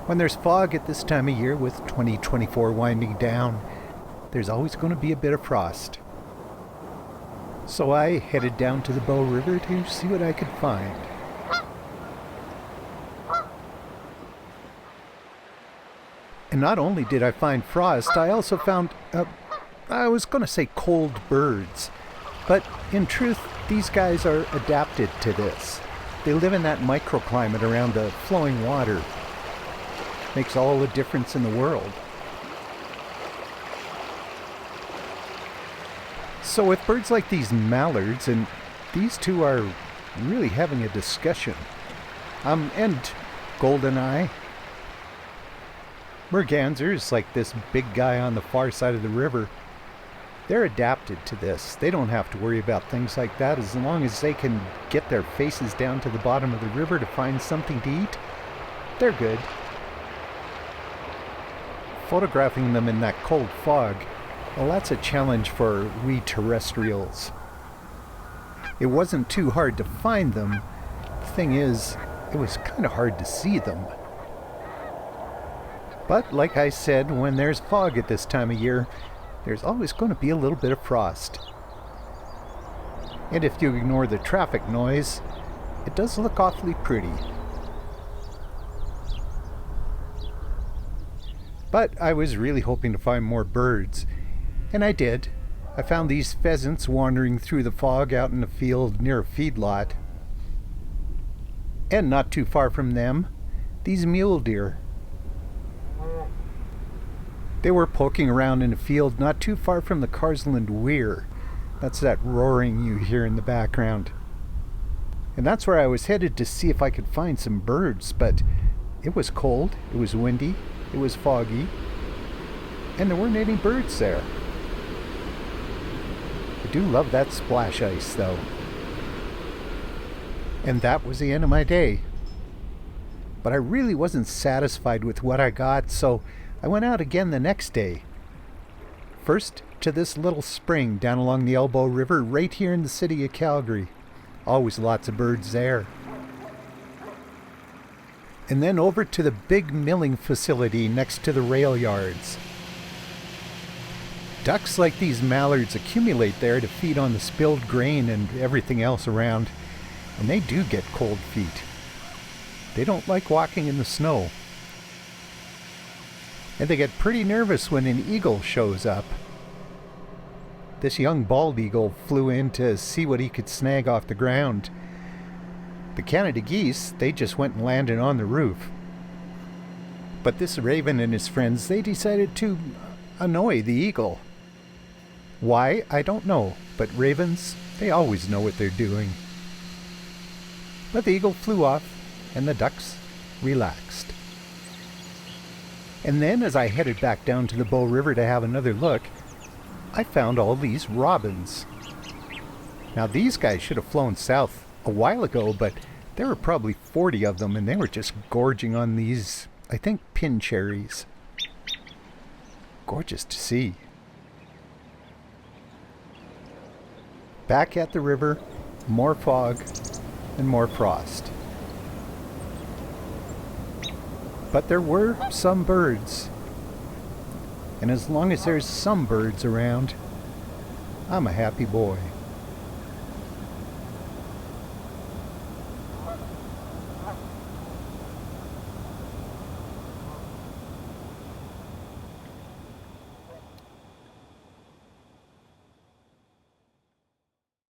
When there's fog at this time of year with 2024 winding down, there's always going to be a bit of frost. So I headed down to the Bow River to see what I could find. And not only did I find frost, I also found, I was going to say cold birds. But in truth, these guys are adapted to this. They live in that microclimate around the flowing water. Makes all the difference in the world. So with birds like these mallards, and these two are really having a discussion. And goldeneye. Mergansers, like this big guy on the far side of the river, they're adapted to this. They don't have to worry about things like that as long as they can get their faces down to the bottom of the river to find something to eat. They're good. Photographing them in that cold fog, well, that's a challenge for we terrestrials. It wasn't too hard to find them. The thing is, it was kind of hard to see them. But like I said, when there's fog at this time of year, there's always going to be a little bit of frost. And if you ignore the traffic noise, it does look awfully pretty. But I was really hoping to find more birds, and I did. I found these pheasants wandering through the fog out in a field near a feedlot. And not too far from them, these mule deer. They were poking around in a field not too far from the Carsland Weir. That's that roaring you hear in the background. And that's where I was headed to see if I could find some birds, but it was cold, it was windy, it was foggy, and there weren't any birds there. I do love that splash ice, though. And that was the end of my day. But I really wasn't satisfied with what I got, so I went out again the next day. First to this little spring down along the Elbow River right here in the city of Calgary. Always lots of birds there. And then over to the big milling facility next to the rail yards. Ducks like these mallards accumulate there to feed on the spilled grain and everything else around, and they do get cold feet. They don't like walking in the snow. And they get pretty nervous when an eagle shows up. This young bald eagle flew in to see what he could snag off the ground. The Canada geese, they just went and landed on the roof. But this raven and his friends, they decided to annoy the eagle. Why, I don't know, but ravens, they always know what they're doing. But the eagle flew off, and the ducks relaxed. And then, as I headed back down to the Bow River to have another look, I found all these robins. Now, these guys should have flown south a while ago, but there were probably 40 of them, and they were just gorging on these, I think, pin cherries. Gorgeous to see. Back at the river, more fog and more frost. But there were some birds. And as long as there's some birds around, I'm a happy boy.